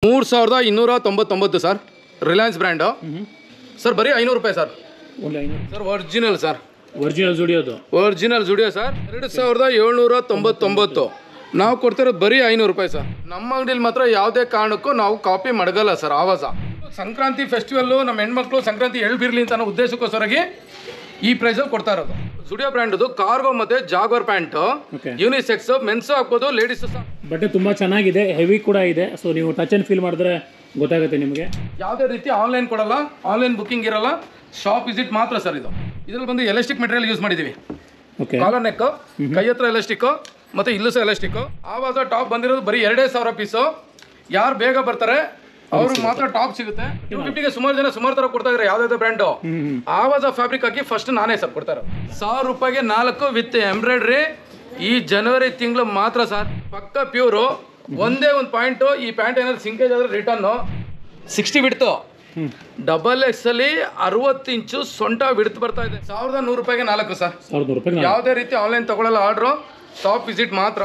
3299 sir, Reliance brand sir. ಬರೀ 500 ರೂಪಾಯಿ sir. Sir original sir, original Zudio sir. 2799 ನಾವು ಕೊಡ್ತಿರೋದು ಬರೀ 500 ರೂಪಾಯಿ ಸರ್. ನಮ್ಮ ಅಂಗಡಿಯಲ್ಲಿ ಮಾತ್ರ ಯಾವುದೇ ಕಾರಣಕ್ಕೂ ನಾವು ಕಾಪಿ ಮಡಗಲ್ಲ ಸರ್. ಆವಾಜ ಸಂಕ್ರಾಂತಿ ಫೆಸ್ಟಿವಲ್ಲು ನಮ್ಮ ಹೆಣ್ಮಕ್ಳು ಸಂಕ್ರಾಂತಿ ಎಳ್ಬಿರ್ಲಿ ಅಂತ ಅನ್ನೋ ಉದ್ದೇಶಕ್ಕೋಸ್ಕರವಾಗಿ ಈ ಪ್ರೈಸಲ್ಲಿ ಕೊಡ್ತಾ ಇರೋದು. ಜುಡಿಯೋ ಬ್ರ್ಯಾಂಡ್ದು ಕಾರ್ಗೋ ಮತ್ತೆ ಜಾಗ್ವರ್ ಪ್ಯಾಂಟು, ಯೂನಿಸೆಕ್ಸ್, ಮೆನ್ಸು ಹಾಕ್ಬೋದು, ಲೇಡೀಸ್ ಸಹ. ಬಟ್ಟೆ ತುಂಬಾ ಚೆನ್ನಾಗಿದೆ, ಹೆವಿ ಕೂಡ ಇದೆ. ಸೊ ನೀವು ಟಚ್ ಅಂಡ್ ಫೀಲ್ ಮಾಡಿದ್ರೆ ಗೊತ್ತಾಗುತ್ತೆ ನಿಮಗೆ. ಯಾವುದೇ ರೀತಿ ಆನ್ಲೈನ್ ಕೊಡಲ್ಲ, ಆನ್ಲೈನ್ ಬುಕ್ಕಿಂಗ್ ಇರಲ್ಲ, ಶಾಪ್ ವಿಸಿಟ್ ಮಾತ್ರ ಸರ್. ಇದ್ರಲ್ಲಿ ಬಂದು ಎಲಾಸ್ಟಿಕ್ ಮೆಟೀರಿಯಲ್ ಯೂಸ್ ಮಾಡಿದ್ದೀವಿ. ಕಾಲರ್ ನೆಕ್, ಕೈ ಹತ್ರ ಎಲಾಸ್ಟಿಕ್ ಮತ್ತೆ ಇಲ್ಲೂ ಸಹ ಎಲಾಸ್ಟಿಕ್. ಆವಾಜ ಟಾಪ್ ಬಂದಿರೋದು ಬರೀ 2000 ಪೀಸು. ಯಾರು ಬೇಗ ಬರ್ತಾರೆ ಅವ್ರಿಗೆ ಮಾತ್ರ ಟಾಪ್ ಸಿಗುತ್ತೆ. 250ಗೆ ಸುಮಾರು ಜನ ಸುಮಾರು ತರ ಕೊಡ್ತಾ ಇದ್ದಾರೆ. ಯಾವ್ದಾದ್ರು ಬ್ರ್ಯಾಂಡು ಆವಾಜ ಫ್ಯಾಬ್ರಿಕ್ ಹಾಕಿ ಫಸ್ಟ್ ನಾನೇ ಸರ್ ಕೊಡ್ತಾ ಇರೋದು. 1000 ರೂಪಾಯಿಗೆ 4 ವಿತ್ ಎಂಬ್ರಾಯ್ಡ್ರಿ. ಈ ಜನವರಿ ತಿಂಗಳು ಮಾತ್ರ ಸರ್. ಪಕ್ಕ ಪ್ಯೂರು. ಒಂದೇ ಒಂದು ಪಾಯಿಂಟು, ಈ ಪ್ಯಾಂಟ್ ಏನಾದ್ರು ಸಿಂಕೇಜ್ ಆದ್ರೆ ರಿಟರ್ನು 60 ಬಿಡ್ತು. XXL ಅಲ್ಲಿ 60 ಇಂಚು ಸೊಂಟ ಬಿಡ್ತು ಬರ್ತಾ ಇದೆ. 1100 ರೂಪಾಯಿಗೆ 4 ಸರ್. ಯಾವುದೇ ರೀತಿ ಆನ್ಲೈನ್ ತಗೊಳ್ಳಲ್ಲ ಆರ್ಡ್ರು, ಶಾಪ್ ವಿಸಿಟ್ ಮಾತ್ರ.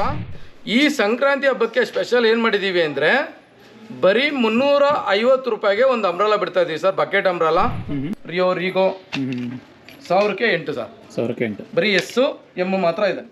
ಈ ಸಂಕ್ರಾಂತಿ ಹಬ್ಬಕ್ಕೆ ಸ್ಪೆಷಲ್ ಏನು ಮಾಡಿದ್ದೀವಿ ಅಂದರೆ ಬರೀ 350 ರೂಪಾಯಿಗೆ ಒಂದು ಅಂಬ್ರಲಾ ಬಿಡ್ತಾ ಇದೀವಿ ಸರ್. ಬಕೆಟ್ ಅಂಬ್ರಲಾ ರಿಯೋ ರೀಗೋ 1000ಕ್ಕೆ 8 ಸರ್. 1000ಕ್ಕೆ 8. ಬರೀ ಎಸ್ ಎಮ್ ಮಾತ್ರ ಇದೆ.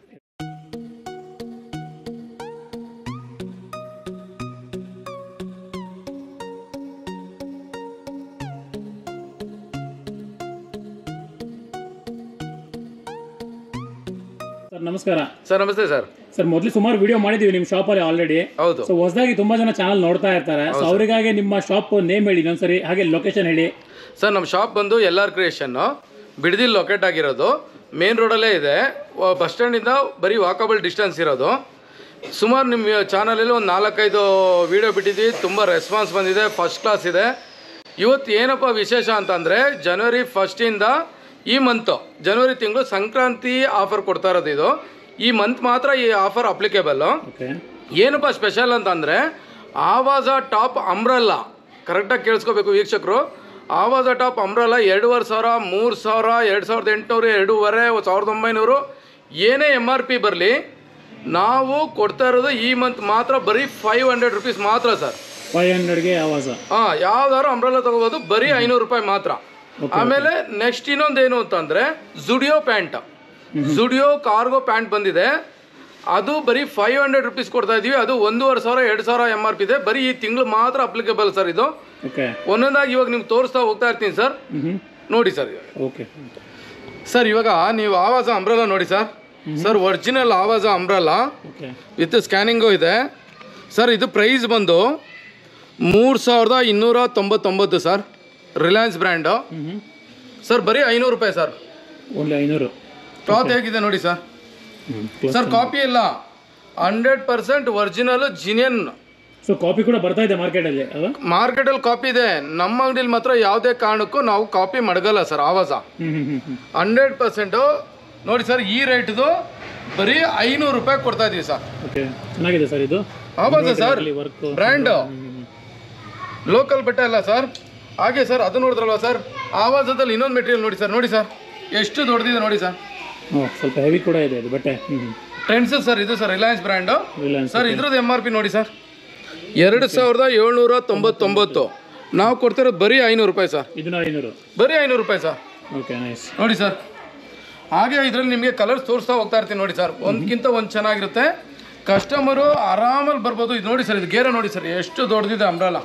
ಸರ್ ನಮಸ್ಕಾರ. ಸರ್ ನಮಸ್ತೆ ಸರ್. ಸರ್ ಮೊದಲು ಸುಮಾರು ವಿಡಿಯೋ ಮಾಡಿದೀವಿ ನಿಮ್ಮ ಶಾಪ್ ಅಲ್ಲಿ ಆಲ್ರೆಡಿ. ಹೌದು. ಸೊ ಹೊಸದಾಗಿ ತುಂಬಾ ಜನ ಚಾನಲ್ ನೋಡ್ತಾ ಇರ್ತಾರೆ. ಸೊ ಅವರಿಗಾಗಿ ನಿಮ್ಮ ಶಾಪ್ ನೇಮ್ ಹೇಳಿ ಇನ್ನೊಂದ್ಸರಿ, ಹಾಗೆ ಲೊಕೇಶನ್ ಹೇಳಿ. ಸರ್ ನಮ್ಮ ಶಾಪ್ ಬಂದು LR ಕ್ರಿಯೇಷನ್, ಬಿಡದಿಲ್ ಲೊಕೇಟ್ ಆಗಿರೋದು. ಮೇನ್ ರೋಡಲ್ಲೇ ಇದೆ. ಬಸ್ ಸ್ಟ್ಯಾಂಡಿಂದ ಬರೀ ವಾಕಬಲ್ ಡಿಸ್ಟೆನ್ಸ್ ಇರೋದು. ಸುಮಾರು ನಿಮ್ಮ ಚಾನಲಲ್ಲಿ ಒಂದು 4-5 ವಿಡಿಯೋ ಬಿಟ್ಟಿದ್ದೀವಿ. ತುಂಬ ರೆಸ್ಪಾನ್ಸ್ ಬಂದಿದೆ, ಫಸ್ಟ್ ಕ್ಲಾಸ್ ಇದೆ. ಇವತ್ತು ಏನಪ್ಪ ವಿಶೇಷ ಅಂತಂದರೆ ಜನವರಿ 1 ಈ ಮಂತು, ಜನವರಿ ತಿಂಗಳು ಸಂಕ್ರಾಂತಿ ಆಫರ್ ಕೊಡ್ತಾ ಇರೋದು. ಇದು ಈ ಮಂತ್ ಮಾತ್ರ ಈ ಆಫರ್ ಅಪ್ಲಿಕೇಬಲ್ಲು. ಏನಪ್ಪ ಸ್ಪೆಷಲ್ ಅಂತಂದರೆ ಆವಾಜ ಟಾಪ್ ಅಂಬ್ರಲ್ಲಾ. ಕರೆಕ್ಟಾಗಿ ಕೇಳಿಸ್ಕೋಬೇಕು ವೀಕ್ಷಕರು. ಆವಾಜ ಟಾಪ್ ಅಂಬ್ರಲ್ಲಾ 2500, 3000, 2800, 2500, 1900 ಏನೇ MRP ಬರಲಿ, ನಾವು ಕೊಡ್ತಾ ಇರೋದು ಈ ಮಂತ್ ಮಾತ್ರ ಬರೀ 500 ರೂಪೀಸ್ ಮಾತ್ರ ಸರ್. 500ಗೆ ಆವಾಜ. ಯಾವ್ದಾದ್ರು ಅಂಬ್ರಲ್ಲಾ ತಗೋಬೋದು, ಬರೀ 500 ರೂಪಾಯಿ ಮಾತ್ರ. ಆಮೇಲೆ ನೆಕ್ಸ್ಟ್ ಇನ್ನೊಂದೇನು ಅಂತಂದರೆ Zudio pant, Zudio cargo pant ಬಂದಿದೆ. ಅದು ಬರೀ 500 ರೂಪೀಸ್ ಕೊಡ್ತಾ ಇದೀವಿ. ಅದು 1500, 2000 MRP ಇದೆ. ಬರೀ ಈ ತಿಂಗಳು ಮಾತ್ರ ಅಪ್ಲಿಕೇಬಲ್ ಸರ್. ಇದು ಒಂದೊಂದಾಗಿ ಇವಾಗ ನಿಮ್ಗೆ ತೋರಿಸ್ತಾ ಹೋಗ್ತಾ ಇರ್ತೀನಿ ಸರ್. ನೋಡಿ ಸರ್. ಓಕೆ ಸರ್, ಇವಾಗ ನೀವು ಆವಾಜ ಅಂಬ್ರಲ್ಲಾ ನೋಡಿ ಸರ್. ಸರ್ ಒರಿಜಿನಲ್ ಆವಾಜ ಅಂಬ್ರಲ್ಲಾ ವಿತ್ ಸ್ಕ್ಯಾನಿಂಗು ಇದೆ ಸರ್. ಇದು ಪ್ರೈಸ್ ಬಂದು 3299 ಸರ್, ರಿಲಯನ್ಸ್ ಬ್ರ್ಯಾಂಡು ಸರ್. ಬರೀ 500 ರೂಪಾಯಿ ಸರ್. ಓನ್ಲಿ 500. ಕ್ಲಾತ್ ಹೇಗಿದೆ ನೋಡಿ ಸರ್. ಸರ್ ಕಾಪಿ ಇಲ್ಲ, 100% ಒರಿಜಿನಲ್ ಜಿನಿಯನ್. ಸೊ ಕಾಪಿ ಕೂಡ ಬರ್ತಾ ಇದೆ ಮಾರ್ಕೆಟಲ್ಲಿ. ಮಾರ್ಕೆಟಲ್ಲಿ ಕಾಪಿ ಇದೆ. ನಮ್ಮ ಅಂಗಡಿಯಲ್ಲಿ ಮಾತ್ರ ಯಾವುದೇ ಕಾರಣಕ್ಕೂ ನಾವು ಕಾಪಿ ಮಡಗಲ್ಲ ಸರ್. ಆವಾಜ 100% ನೋಡಿ ಸರ್. ಈ ರೇಟ್ದು ಬರೀ 500 ರೂಪಾಯಿ ಕೊಡ್ತಾ ಇದೀವಿ ಸರ್. ಚೆನ್ನಾಗಿದೆ ಸರ್ ಇದು ಆವಾಜ ಸರ್. ಬ್ರ್ಯಾಂಡು ಲೋಕಲ್ ಬಟ್ಟೆ ಅಲ್ಲ ಸರ್. ಹಾಗೆ ಸರ್ ಅದು ನೋಡಿದ್ರಲ್ವ ಸರ್, ಆವಾಜದಲ್ಲಿ ಇನ್ನೊಂದು ಮೆಟೀರಿಯಲ್ ನೋಡಿ ಸರ್. ನೋಡಿ ಸರ್ ಎಷ್ಟು ದೊಡ್ಡದಿದೆ ನೋಡಿ ಸರ್. ಸ್ವಲ್ಪ ಹೆವಿ ಕೂಡ ಇದೆ ಅದು ಬಟ್ಟೆ. Trends sir. ಇದು ಸರ್ ರಿಲಯನ್ಸ್ ಬ್ರ್ಯಾಂಡು ಸರ್. ಇದ್ರದ್ದು MRP ನೋಡಿ ಸರ್ 2799. ನಾವು ಕೊಡ್ತಿರೋದು ಬರೀ 500 ರೂಪಾಯಿ ಸರ್. ಇದನ್ನ 500, ಬರೀ 500 ರೂಪಾಯಿ ಸರ್. Okay nice. ನೋಡಿ ಸರ್. ಹಾಗೆ ಇದರಲ್ಲಿ ನಿಮಗೆ ಕಲರ್ಸ್ ತೋರಿಸ್ತಾ ಹೋಗ್ತಾ ಇರ್ತೀನಿ ನೋಡಿ ಸರ್. ಒಂದಕ್ಕಿಂತ ಒಂದು ಚೆನ್ನಾಗಿರುತ್ತೆ. ಕಸ್ಟಮರು ಆರಾಮಲ್ಲಿ ಬರ್ಬೋದು. ಇದು ನೋಡಿ ಸರ್, ಇದು ಗೇರ ನೋಡಿ ಸರ್ ಎಷ್ಟು ದೊಡ್ಡದಿದೆ ಅಂಬ್ರಲ್ಲಾ.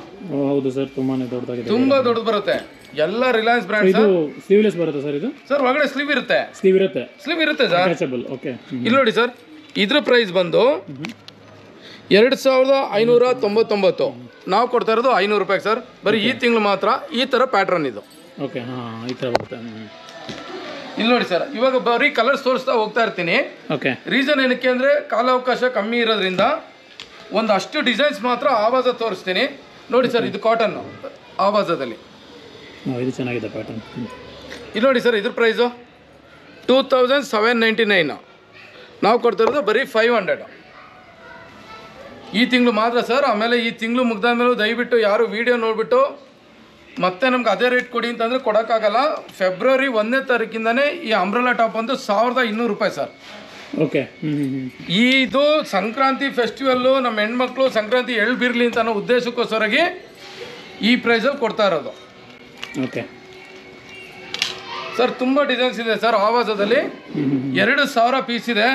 ಹೌದು ಸರ್, ತುಂಬಾನೇ ದೊಡ್ಡದಾಗಿದೆ. ತುಂಬಾ ದೊಡ್ಡದು ಬರುತ್ತೆ. ಎಲ್ಲ ರಿಲಯನ್ಸ್ ಬ್ರ್ಯಾಂಡ್. ಇದು ಸ್ಲೀವ್ಲೆಸ್ ಬರುತ್ತೆ ಸರ್. ಇದು ಸರ್ ಒಳಗಡೆ ಸ್ಲೀವ್ ಇರುತ್ತೆ. ಸ್ಲೀವ್ ಇರುತ್ತೆ ಸರ್. ಓಕೆ. ಇಲ್ಲಿ ನೋಡಿ ಸರ್, ಇದ್ರ ಪ್ರೈಸ್ ಬಂದು 2599. ನಾವು ಕೊಡ್ತಾ ಇರೋದು 500 ರೂಪಾಯಿ ಸರ್. ಬರೀ ಈ ತಿಂಗಳು ಮಾತ್ರ. ಈ ಥರ ಪ್ಯಾಟ್ರನ್ ಇದು. ಓಕೆ, ಈ ಥರ ಬರುತ್ತೆ. ಇಲ್ಲಿ ನೋಡಿ ಸರ್, ಇವಾಗ ಬರೀ ಕಲರ್ಸ್ ತೋರಿಸ್ತಾ ಹೋಗ್ತಾ ಇರ್ತೀನಿ. ಓಕೆ. ರೀಸನ್ ಏನಕ್ಕೆ ಅಂದರೆ ಕಾಲಾವಕಾಶ ಕಮ್ಮಿ ಇರೋದ್ರಿಂದ ಒಂದಷ್ಟು ಡಿಸೈನ್ಸ್ ಮಾತ್ರ ಆವಾಜ ತೋರಿಸ್ತೀನಿ. ನೋಡಿ ಸರ್, ಇದು ಕಾಟನ್ ಆವಾಜದಲ್ಲಿ. ಇದು ಚೆನ್ನಾಗಿದೆ ಪ್ಯಾಟರ್ನ್. ಇಲ್ಲಿ ನೋಡಿ ಸರ್, ಇದ್ರ ಪ್ರೈಸು 2799. ನಾವು ಕೊಡ್ತಿರೋದು ಬರೀ 500 ಈ ತಿಂಗಳು ಮಾತ್ರ ಸರ್. ಆಮೇಲೆ ಈ ತಿಂಗಳು ಮುಗ್ದಾದ್ಮೇಲೆ ದಯವಿಟ್ಟು ಯಾರು ವಿಡಿಯೋ ನೋಡಿಬಿಟ್ಟು ಮತ್ತೆ ನಮ್ಗೆ ಅದೇ ರೇಟ್ ಕೊಡಿ ಅಂತಂದರೆ ಕೊಡೋಕ್ಕಾಗಲ್ಲ. ಫೆಬ್ರವರಿ 1ನೇ ತಾರೀಕಿಂದನೇ ಈ ಅಂಬ್ರೆಲಾ ಟಾಪ್ ಒಂದು 1200 ರೂಪಾಯಿ ಸರ್. ಓಕೆ. ಇದು ಸಂಕ್ರಾಂತಿ ಫೆಸ್ಟಿವಲ್ಲು ನಮ್ಮ ಹೆಣ್ಮಕ್ಳು ಸಂಕ್ರಾಂತಿ ಎಳ್ಬಿರ್ಲಿ ಅಂತ ಅನ್ನೋ ಉದ್ದೇಶಕ್ಕೋಸ್ಕರವಾಗಿ ಈ ಪ್ರೈಸಲ್ಲಿ ಕೊಡ್ತಾ ಇರೋದು. ಓಕೆ ಸರ್ ತುಂಬ ಡಿಸೈನ್ಸ್ ಇದೆ ಸರ್. ಆವಾಸದಲ್ಲಿ 2,000 ಪೀಸ್ ಇದೆ.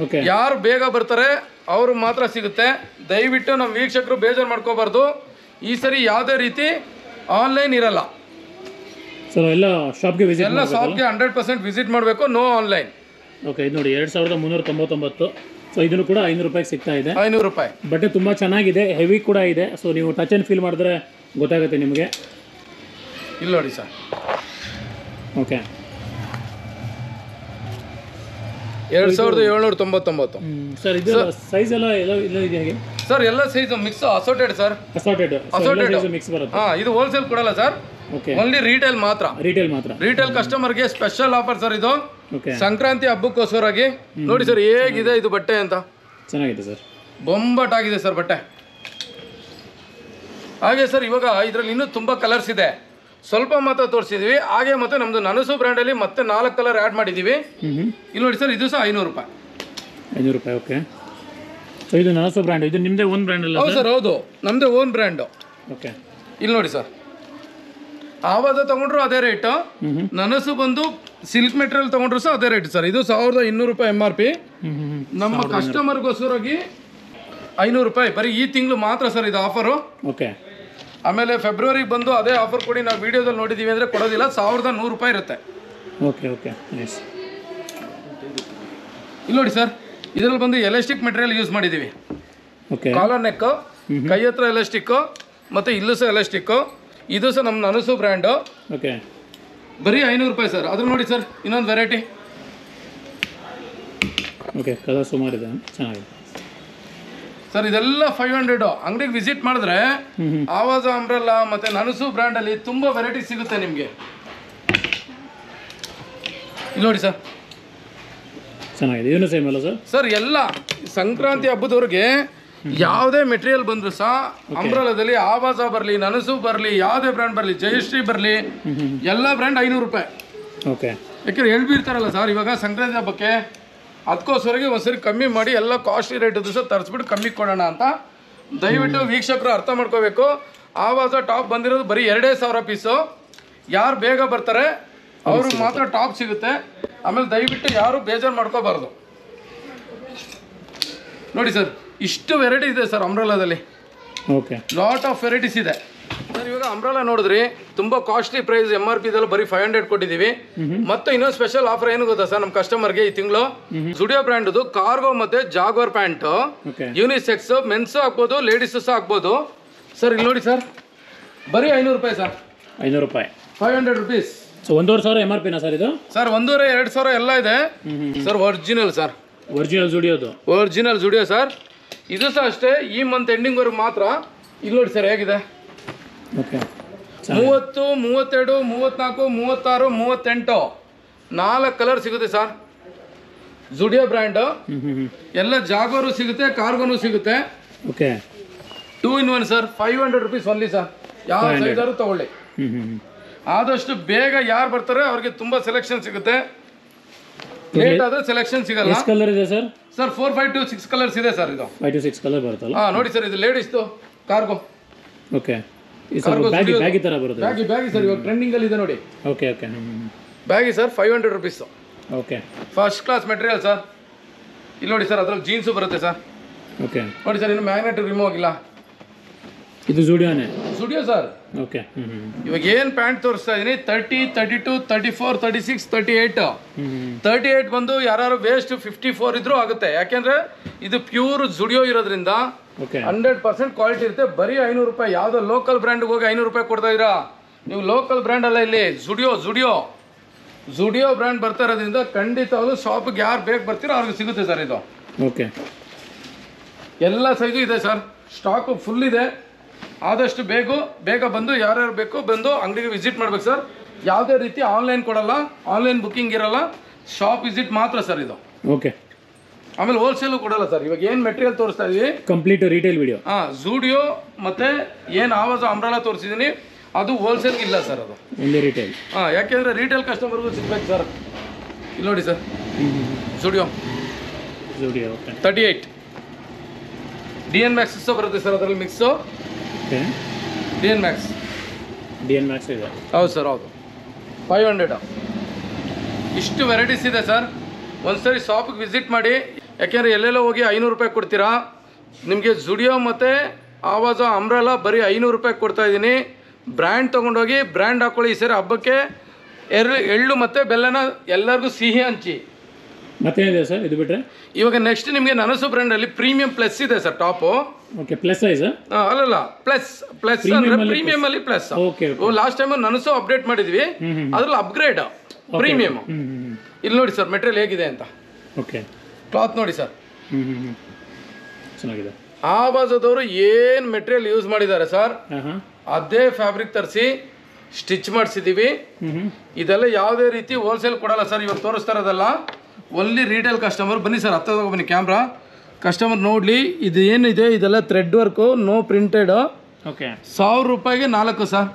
ಓಕೆ. ಯಾರು ಬೇಗ ಬರ್ತಾರೆ ಅವರು ಮಾತ್ರ ಸಿಗುತ್ತೆ. ದಯವಿಟ್ಟು ನಮ್ಮ ವೀಕ್ಷಕರು ಬೇಜಾರು ಮಾಡ್ಕೋಬಾರ್ದು. ಈ ಸರಿ ಯಾವುದೇ ರೀತಿ ಆನ್ಲೈನ್ ಇರಲ್ಲ. ಸರ್ ಎಲ್ಲ ಶಾಪ್ಗೆ ವಿಸಿಟ್ ಎಲ್ಲ ಶಾಪ್ಗೆ 100% ವಿಸಿಟ್ ಮಾಡಬೇಕು, ನೋ ಆನ್ಲೈನ್. ಓಕೆ, ಇದು ನೋಡಿ 2399. ಸೊ ಇದನ್ನು ಕೂಡ 500 ರೂಪಾಯಿಗೆ ಸಿಗ್ತಾ ಇದೆ. 500 ರೂಪಾಯಿ. ಬಟ್ಟೆ ತುಂಬ ಚೆನ್ನಾಗಿದೆ, ಹೆವಿ ಕೂಡ ಇದೆ. ಸೊ ನೀವು ಟಚ್ ಆ್ಯಂಡ್ ಫೀಲ್ ಮಾಡಿದ್ರೆ ಗೊತ್ತಾಗುತ್ತೆ ನಿಮಗೆ. ಇಲ್ಲಿ ನೋಡಿ ಸರ್. ಓಕೆ, 2799. ಸರ್ ಇದು ಸೈಜ್ ಎಲ್ಲ ಎಲ್ಲ ಇದೆ ಹೇಗೆ ಸರ್? ಎಲ್ಲ size mix assorted sir. Assorted mix ಬರುತ್ತೆ. ಇದು ಹೋಲ್ಸೇಲ್ ಕೊಡಲ್ಲ ಸರ್. ಓಕೆ, ಓನ್ಲಿ ರಿಟೇಲ್ ಮಾತ್ರ. ರಿಟೇಲ್ ಕಸ್ಟಮರ್ಗೆ ಸ್ಪೆಷಲ್ ಆಫರ್ ಸರ್ ಇದು. ಓಕೆ, ಸಂಕ್ರಾಂತಿ ಹಬ್ಬಕ್ಕೋಸ್ಕರವಾಗಿ ನೋಡಿ ಸರ್ ಹೇಗಿದೆ ಇದು ಬಟ್ಟೆ ಅಂತ. ಚೆನ್ನಾಗಿದೆ ಸರ್, ಬೊಂಬಾಟಾಗಿದೆ ಸರ್ ಬಟ್ಟೆ. ಹಾಗೆ ಸರ್ ಇವಾಗ ಇದರಲ್ಲಿ ಇನ್ನೂ ತುಂಬ ಕಲರ್ಸ್ ಇದೆ, ಸ್ವಲ್ಪ ಮಾತ್ರ ತೋರಿಸಿದ್ವಿ. ಹಾಗೆ ಮತ್ತೆ ನಮ್ಮದು ನನಸು ಬ್ರ್ಯಾಂಡಲ್ಲಿ ಮತ್ತೆ 4 ಕಲರ್ ಆ್ಯಡ್ ಮಾಡಿದ್ದೀವಿ. ಇಲ್ಲಿ ನೋಡಿ ಸರ್, ಇದು ಸಹ 500 ರೂಪಾಯಿ. 500 ರೂಪಾಯಿ. ಓಕೆ, ಸೊ ಇದು ನನಸು ಬ್ರ್ಯಾಂಡ್, ಇದು ನಿಮ್ಮದೇ ಓನ್ ಬ್ರ್ಯಾಂಡ್ ಅಲ್ಲ? ಹೌದು ಸರ್, ಹೌದು, ನಮ್ಮದೇ ಓನ್ ಬ್ರ್ಯಾಂಡು. ಓಕೆ, ಇಲ್ಲಿ ನೋಡಿ ಸರ್, ಆವಾಜ ತೊಗೊಂಡ್ರು ಅದೇ ರೇಟು, ನನಸು ಬಂದು ಸಿಲ್ಕ್ ಮೆಟೀರಿಯಲ್ ತೊಗೊಂಡ್ರು ಸಹ ಅದೇ ರೇಟ್ ಸರ್. ಇದು 1200 ರೂಪಾಯಿ MRP. ನಮ್ಮ ಕಸ್ಟಮರ್ಗೋಸ್ಕರವಾಗಿ 500 ರೂಪಾಯಿ ಬರೀ ಈ ತಿಂಗಳು ಮಾತ್ರ ಸರ್ ಇದು ಆಫರು. ಓಕೆ, ಆಮೇಲೆ ಫೆಬ್ರವರಿಗೆ ಬಂದು ಅದೇ ಆಫರ್ ಕೊಡಿ ನಾವು ವಿಡಿಯೋದಲ್ಲಿ ನೋಡಿದ್ದೀವಿ ಅಂದರೆ ಕೊಡೋದಿಲ್ಲ. 1100 ರೂಪಾಯಿ ಇರುತ್ತೆ. Okay okay, nice. ಇಲ್ಲಿ ನೋಡಿ ಸರ್, ಇದರಲ್ಲಿ ಬಂದು ಎಲಾಸ್ಟಿಕ್ ಮೆಟೀರಿಯಲ್ ಯೂಸ್ ಮಾಡಿದ್ದೀವಿ. ಓಕೆ, ಕಾಲರ್ ನೆಕ್ಕು, ಕೈ ಹತ್ರ ಎಲಾಸ್ಟಿಕ್ಕು ಮತ್ತು ಇಲ್ಲೂ ಸಹ ಎಲಾಸ್ಟಿಕ್ಕು. ಇದು ಸಹ ನಮ್ಮ ನನಸು ಬ್ರ್ಯಾಂಡು. ಓಕೆ, ಬರೀ 500 ರೂಪಾಯಿ ಸರ್. ಅದ್ರ ನೋಡಿ ಸರ್ ಇನ್ನೊಂದು ವೆರೈಟಿ. ಓಕೆ, ಕಲರ್ ಸುಮಾರಿದೆ, ಚೆನ್ನಾಗಿದೆ ಸರ್. ಇದೆಲ್ಲ 500. ಅಂಗಡಿಗೆ ವಿಸಿಟ್ ಮಾಡಿದ್ರೆ ಆವಾಜ ಅಂಬ್ರೆಲ್ಲಾ ಮತ್ತು ನನಸು ಬ್ರ್ಯಾಂಡಲ್ಲಿ ತುಂಬ ವೆರೈಟಿ ಸಿಗುತ್ತೆ ನಿಮಗೆ. ಇಲ್ಲಿ ನೋಡಿ ಸರ್, ಚೆನ್ನಾಗಿದೆ. ಇದನ್ನು ಸೇಮ್ ಅಲ್ಲ ಸರ್? ಸರ್ ಎಲ್ಲ ಸಂಕ್ರಾಂತಿ ಹಬ್ಬದವ್ರಿಗೆ ಯಾವುದೇ ಮೆಟೀರಿಯಲ್ ಬಂದರೂ ಸಹ ಅಂಬ್ರೆಲಾದಲ್ಲಿ ಆವಾಜ ಬರಲಿ, ನನಸು ಬರಲಿ, ಯಾವುದೇ ಬ್ರ್ಯಾಂಡ್ ಬರಲಿ, ಜಯಶ್ರೀ ಬರಲಿ, ಎಲ್ಲ ಬ್ರ್ಯಾಂಡ್ 500 ರೂಪಾಯಿ. ಓಕೆ, ಯಾಕೆಂದ್ರೆ ಹೇಳ್ಬಿಡ್ತಾರಲ್ಲ ಸರ್ ಇವಾಗ ಸಂಕ್ರಾಂತಿ ಹಬ್ಬಕ್ಕೆ, ಅದಕ್ಕೋಸ್ಕರವಾಗಿ ಒಂದ್ಸರಿ ಕಮ್ಮಿ ಮಾಡಿ ಎಲ್ಲ ಕಾಸ್ಟ್ಲಿ ರೇಟದ್ದು ಸಹ ತರಿಸ್ಬಿಟ್ಟು ಕಮ್ಮಿ ಕೊಡೋಣ ಅಂತ. ದಯವಿಟ್ಟು ವೀಕ್ಷಕರು ಅರ್ಥ ಮಾಡ್ಕೋಬೇಕು. ಆವಾಜ ಟಾಪ್ ಬಂದಿರೋದು ಬರೀ 2,000 ಪೀಸು. ಯಾರು ಬೇಗ ಬರ್ತಾರೆ ಅವ್ರಿಗೆ ಮಾತ್ರ ಟಾಪ್ ಸಿಗುತ್ತೆ. ಆಮೇಲೆ ದಯವಿಟ್ಟು ಯಾರು ಬೇಜಾರು ಮಾಡ್ಕೋಬಾರ್ದು. ನೋಡಿ ಸರ್, ಇಷ್ಟು ವೆರೈಟಿ ಇದೆ ಸರ್ ಅಂಬ್ರೆಲಾದಲ್ಲಿ. ಓಕೆ, ಲಾಟ್ ಆಫ್ ವೆರೈಟೀಸ್ ಇದೆ ಸರ್. ಇವಾಗ ಅಂಬ್ರೆಲಾ ನೋಡಿದ್ರಿ, ತುಂಬ ಕಾಸ್ಟ್ಲಿ ಪ್ರೈಸ್ MRP ಇದೆಲ್ಲ ಬರೀ 500 ಕೊಟ್ಟಿದ್ದೀವಿ. ಮತ್ತೆ ಇನ್ನೊಂದು ಸ್ಪೆಷಲ್ ಆಫರ್ ಏನು ಗೊತ್ತಾ ಸರ್ ನಮ್ಮ ಕಸ್ಟಮರ್ಗೆ ಈ ತಿಂಗಳು? ಜುಡಿಯೋ ಬ್ರ್ಯಾಂಡ್ದು ಕಾರ್ಗೋ ಮತ್ತೆ ಜಾಗ್ವರ್ ಪ್ಯಾಂಟು, ಯೂನಿಸೆಕ್ಸ್, ಮೆನ್ಸ್ ಹಾಕ್ಬೋದು, ಲೇಡೀಸ್ ಸಹ ಹಾಕ್ಬೋದು ಸರ್. ಇಲ್ಲಿ ನೋಡಿ ಸರ್, ಬರೀ 500 ರೂಪಾಯಿ ಸರ್. 500 ರೂಪಾಯಿ, 500 ರುಪೀಸ್. ಸೊ 1,500 MRP ನಾ ಸರ್ ಇದು? ಸರ್ 1,500-2,000 ಎಲ್ಲ ಇದೆ ಸರ್. ಒರಿಜಿನಲ್ ಸರ್, ಒರಿಜಿನಲ್ ಜುಡಿಯೋದು, ಒರಿಜಿನಲ್ ಜುಡಿಯೋ ಸರ್. ಇದು ಸಹ ಅಷ್ಟೇ, ಈ ಮಂತ್ ಎಂಡಿಂಗ್ವರೆಗೂ ಮಾತ್ರ. ಇಲ್ಲಿ ನೋಡಿ ಸರ್ ಹೇಗಿದೆ. ಓಕೆ, 30, 32, 34, 36, 38 4 ಕಲರ್ ಸಿಗುತ್ತೆ ಸರ್. ಜುಡಿಯೋ ಬ್ರ್ಯಾಂಡು ಎಲ್ಲ. ಜಾಗೋರು ಸಿಗುತ್ತೆ, ಕಾರ್ಗೋನು ಸಿಗುತ್ತೆ. Okay, 2 in 1 sir. 500 rupees only sir. ಯಾವ ಸೈಜಾರು ತಗೊಳ್ಳಿ. ಆದಷ್ಟು ಬೇಗ ಯಾರು ಬರ್ತಾರೆ ಅವ್ರಿಗೆ ತುಂಬ ಸೆಲೆಕ್ಷನ್ ಸಿಗುತ್ತೆ. ಲೇಟ್ ಆದರೆ ಸೆಲೆಕ್ಷನ್ ಸಿಗಲ್ಲ. ಎಷ್ಟು ಕಲರ್ ಇದೆ ಸರ್? ಸರ್ 4, 5 to 6 ಕಲರ್ಸ್ ಇದೆ ಸರ್. ಇದು 5 to 6 ಕಲರ್ ಬರುತ್ತಲ್ಲ? ನೋಡಿ ಸರ್, ಇದು ಲೇಡೀಸ್ದು ಕಾರ್ಗೋ. ಓಕೆ, ಬ್ಯಾಗಿ ಥರ ಬರುತ್ತೆ. ಬ್ಯಾಗಿ ಸರ್, ಇವಾಗ ಟ್ರೆಂಡಿಂಗ್ ಅಲ್ಲಿ ಇದೆ ನೋಡಿ. Okay okay, baggy sir 500 rupees. Okay, first class material sir. ಇಲ್ಲಿ ನೋಡಿ ಸರ್, ಅದ್ರಲ್ಲಿ ಜೀನ್ಸು ಬರುತ್ತೆ ಸರ್. ಓಕೆ, ನೋಡಿ ಸರ್, ಇನ್ನು ಮ್ಯಾಗ್ನೆಟ್ ರಿಮೂವ್ ಆಗಿಲ್ಲ. ಇದು ಜುಡಿಯೋನೇ? ಜುಡಿಯೋ ಸರ್. ಓಕೆ, ಇವಾಗ ಏನು ಪ್ಯಾಂಟ್ ತೋರಿಸ್ತಾ ಇದೀನಿ, 30, 32, 34, 36, 38. 38 ಬಂದು ಯಾರು ವೇಸ್ಟ್ 54 ಇದ್ರೂ ಆಗುತ್ತೆ. ಯಾಕೆಂದ್ರೆ ಇದು ಪ್ಯೂರ್ ಜುಡಿಯೋ ಇರೋದ್ರಿಂದ 100% ಕ್ವಾಲಿಟಿ ಇರುತ್ತೆ. ಬರೀ 500 ರೂಪಾಯಿ. ಯಾವುದೋ ಲೋಕಲ್ ಬ್ರ್ಯಾಂಡ್ಗೆ ಹೋಗಿ 500 ರೂಪಾಯಿ ಕೊಡ್ತಾ ಇದ್ದೀರಾ ನೀವು? ಲೋಕಲ್ ಬ್ರ್ಯಾಂಡ್ ಅಲ್ಲ, ಇಲ್ಲಿ ಜುಡಿಯೋ ಬ್ರ್ಯಾಂಡ್ ಬರ್ತಾ ಇರೋದ್ರಿಂದ ಖಂಡಿತವಾಗ್ಲೂ ಶಾಪಿಗೆ ಯಾರು ಬೇಕು ಬರ್ತೀರೋ ಅವ್ರಿಗೆ ಸಿಗುತ್ತೆ ಸರ್ ಇದು. ಓಕೆ, ಎಲ್ಲ ಸೈಜು ಇದೆ ಸರ್. ಸ್ಟಾಕು ಫುಲ್ ಇದೆ. ಆದಷ್ಟು ಬೇಗ ಬಂದು ಯಾರ್ಯಾರು ಬೇಕು ಬಂದು ಅಂಗಡಿಗೆ ವಿಸಿಟ್ ಮಾಡ್ಬೇಕು ಸರ್. ಯಾವುದೇ ರೀತಿ ಆನ್ಲೈನ್ ಕೊಡಲ್ಲ, ಆನ್ಲೈನ್ ಬುಕ್ಕಿಂಗ್ ಇರಲ್ಲ, ಶಾಪ್ ವಿಸಿಟ್ ಮಾತ್ರ ಸರ್ ಇದು. ಓಕೆ, ಆಮೇಲೆ ಹೋಲ್ಸೇಲು ಕೊಡಲ್ಲ ಸರ್. ಇವಾಗ ಏನು ಮೆಟೀರಿಯಲ್ ತೋರಿಸ್ತಾ ಇದೀವಿ ಕಂಪ್ಲೀಟ್ ರಿಟೇಲ್ ವಿಡಿಯೋ. ಜುಡಿಯೋ ಮತ್ತೆ ಏನು ಆವಾಜ ಅಂಬ್ರೆಲಾ ತೋರಿಸಿದ್ದೀನಿ ಅದು ಹೋಲ್ಸೇಲ್ಗೆ ಇಲ್ಲ ಸರ್. ಅದು ಓನ್ಲಿ ರಿಟೇಲ್. ಯಾಕೆಂದರೆ ರಿಟೇಲ್ ಕಸ್ಟಮರ್ಗೂ ಸಿಗ್ಬೇಕು ಸರ್. ಇಲ್ಲಿ ನೋಡಿ sir, Zudio Zudio okay 38 DN Max ಬರುತ್ತೆ ಸರ್ ಅದರಲ್ಲಿ ಮಿಕ್ಸು ಓಕೆ DN Max ಇದೆ ಹೌದು ಸರ್ ಹೌದು 500 ಇಷ್ಟು ವೆರೈಟೀಸ್ ಇದೆ ಸರ್. ಒಂದ್ಸರಿ ಶಾಪಿಗೆ ವಿಸಿಟ್ ಮಾಡಿ, ಯಾಕೆಂದರೆ ಎಲ್ಲೆಲ್ಲೋ ಹೋಗಿ 500 ರೂಪಾಯಿ ಕೊಡ್ತೀರಾ. ನಿಮಗೆ ಜುಡಿಯೋ ಮತ್ತು ಆವಾಜ ಅಂಬ್ರೆಲಾ ಬರೀ 500 ರೂಪಾಯಿ ಕೊಡ್ತಾಯಿದ್ದೀನಿ. ಬ್ರ್ಯಾಂಡ್ ತೊಗೊಂಡೋಗಿ ಬ್ರ್ಯಾಂಡ್ ಹಾಕ್ಕೊಳ್ಳಿ. ಈ ಸರಿ ಹಬ್ಬಕ್ಕೆ ಎಳ್ಳು ಮತ್ತು ಬೆಲ್ಲನ ಎಲ್ಲರಿಗೂ ಸಿಹಿ ಹಂಚಿ. ಮತ್ತೇನಿದೆ ಸರ್ ಇದು ಬಿಟ್ಟರೆ? ಇವಾಗ ನೆಕ್ಸ್ಟ್ ನಿಮಗೆ ನನಸು ಬ್ರ್ಯಾಂಡಲ್ಲಿ ಪ್ರೀಮಿಯಂ ಪ್ಲಸ್ ಇದೆ sir top. Okay plus size? ಅಲ್ಲಲ್ಲ ಪ್ಲಸ್ ಅಂದರೆ ಪ್ರೀಮಿಯಮಲ್ಲಿ ಪ್ಲಸ್. ಓಕೆ ಲಾಸ್ಟ್ ಟೈಮ್ ನನಸು ಅಪ್ಡೇಟ್ ಮಾಡಿದ್ವಿ, ಅದ್ರಲ್ಲಿ ಅಪ್ಗ್ರೇಡ್ ಪ್ರೀಮಿಯಮ್. ಇಲ್ಲಿ ನೋಡಿ ಸರ್ ಮೆಟೀರಿಯಲ್ ಹೇಗಿದೆ ಅಂತ. ಓಕೆ ಕ್ಲಾತ್ ನೋಡಿ ಸರ್ ಚೆನ್ನಾಗಿದೆ. ಆವಾಜದವರು ಏನು ಮೆಟೀರಿಯಲ್ ಯೂಸ್ ಮಾಡಿದ್ದಾರೆ ಸರ್, ಅದೇ ಫ್ಯಾಬ್ರಿಕ್ ತರಿಸಿ ಸ್ಟಿಚ್ ಮಾಡಿಸಿದ್ದೀವಿ. ಇದೆಲ್ಲ ಯಾವುದೇ ರೀತಿ ಹೋಲ್ಸೇಲ್ ಕೊಡಲ್ಲ ಸರ್. ಇವಾಗ ತೋರಿಸ್ತಾ ಇರೋದಲ್ಲ ಒನ್ಲಿ ರೀಟೇಲ್ ಕಸ್ಟಮರ್. ಬನ್ನಿ ಸರ್ ಹತ್ತ ಬನ್ನಿ ಕ್ಯಾಮ್ರಾ, ಕಸ್ಟಮರ್ ನೋಡಲಿ. ಇದು ಏನಿದೆ ಇದೆಲ್ಲ thread work, no printed. Okay 1000 ರೂಪಾಯಿಗೆ 4 ಸರ್.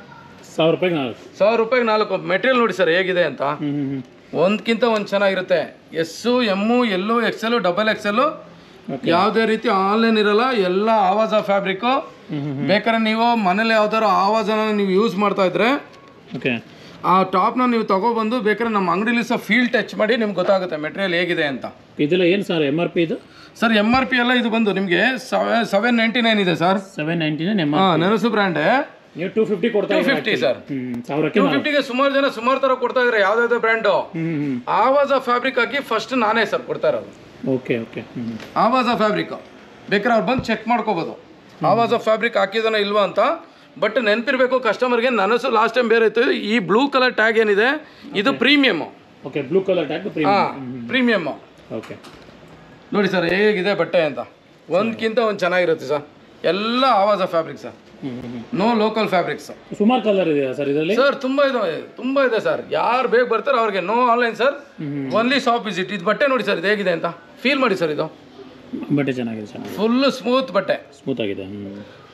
1000 ರೂಪಾಯಿಗೆ 4? 1000 ರೂಪಾಯಿಗೆ 4. ಮೆಟೀರಿಯಲ್ ನೋಡಿ ಸರ್ ಹೇಗಿದೆ ಅಂತ. ಒಂದಕ್ಕಿಂತ ಒಂದು ಚೆನ್ನಾಗಿರುತ್ತೆ. ಎಸ್ಸು ಎಮ್ಮು ಎಲ್ಲು XL ಡಬಲ್ XL ಯಾವುದೇ ರೀತಿ ಆನ್ಲೈನ್ ಇರಲ್ಲ. ಎಲ್ಲ ಆವಾಜ ಫ್ಯಾಬ್ರಿಕ್ಕು. ಬೇಕಾದ್ರೆ ನೀವು ಮನೇಲಿ ಯಾವ್ದಾದ್ರು ಆವಾಜನ ನೀವು ಯೂಸ್ ಮಾಡ್ತಾ ಇದ್ರೆ ಓಕೆ ಆ ಟಾಪ್ನ ನೀವು ತಗೊಬಂದು ಬೇಕಾದ್ರೆ ನಮ್ಮ ಅಂಗಡಿಲಿ ಸಹ ಫೀಲ್ ಟಚ್ ಮಾಡಿ ನಿಮ್ಗೆ ಗೊತ್ತಾಗುತ್ತೆ ಮೆಟೀರಿಯಲ್ ಹೇಗಿದೆ ಅಂತ. ಇದೆಲ್ಲ ಏನು ಸರ್ MRP ಇದು? ಸರ್ MRP ಎಲ್ಲ ಇದು ಬಂದು ನಿಮಗೆ 799 ಇದೆ ಸರ್. 799 ನನಸು ಬ್ರ್ಯಾಂಡ್. ನೀವು 250 ಕೊಡ್ತಾ ಇದ್ದೀರಾ? 250 ಸರ್. 250ಗೆ ಸುಮಾರು ಜನ ಸುಮಾರು ಥರ ಕೊಡ್ತಾ ಇದ್ದಾರೆ. ಯಾವುದಾದ್ರು ಬ್ರ್ಯಾಂಡು ಆವಾಜ ಫ್ಯಾಬ್ರಿಕ್ ಹಾಕಿ ಫಸ್ಟ್ ನಾನೇ ಸರ್ ಕೊಡ್ತಾ ಇರೋದು. ಓಕೆ ಓಕೆ ಆವಾಜ ಫ್ಯಾಬ್ರಿಕ್ ಬೇಕಾದ್ರೆ ಅವ್ರು ಬಂದು ಚೆಕ್ ಮಾಡ್ಕೋಬೋದು ಆವಾಜ ಫ್ಯಾಬ್ರಿಕ್ ಹಾಕಿದಾನ ಇಲ್ವಾ ಅಂತ. ಬಟ್ ನೆನಪಿರಬೇಕು ಕಸ್ಟಮರ್ಗೆ, ನನಸು ಲಾಸ್ಟ್ ಟೈಮ್ ಬೇರೆ ಇತ್ತು. ಈ ಬ್ಲೂ ಕಲರ್ ಟ್ಯಾಗ್ ಏನಿದೆ ಇದು premium. Okay blue colour tag premium. Okay ನೋಡಿ ಸರ್ ಹೇಗಿದೆ ಬಟ್ಟೆ ಅಂತ. ಒಂದಕ್ಕಿಂತ ಒಂದು ಚೆನ್ನಾಗಿರುತ್ತೆ ಸರ್. ಎಲ್ಲ ಆವಾಜ fabric sir, no local fabrics. ಸುಮಾರು ಕಲರ್ ಇದೆಯಾ ಸರ್ ಇದರಲ್ಲಿ? ಸರ್ ತುಂಬ ಇದೆ ಸರ್. ಯಾರು ಬೇಗ ಬರ್ತಾರೆ ಅವ್ರಿಗೆ no online sir, only shop visit. ಇದು ಬಟ್ಟೆ ನೋಡಿ ಸರ್ ಇದು ಹೇಗಿದೆ ಅಂತ ಫೀಲ್ ಮಾಡಿ ಸರ್. ಇದು ಬಟ್ಟೆ ಚೆನ್ನಾಗಿದೆ, ಫುಲ್ ಸ್ಮೂತ್ ಬಟ್ಟೆ, ಸ್ಮೂತ್ ಆಗಿದೆ.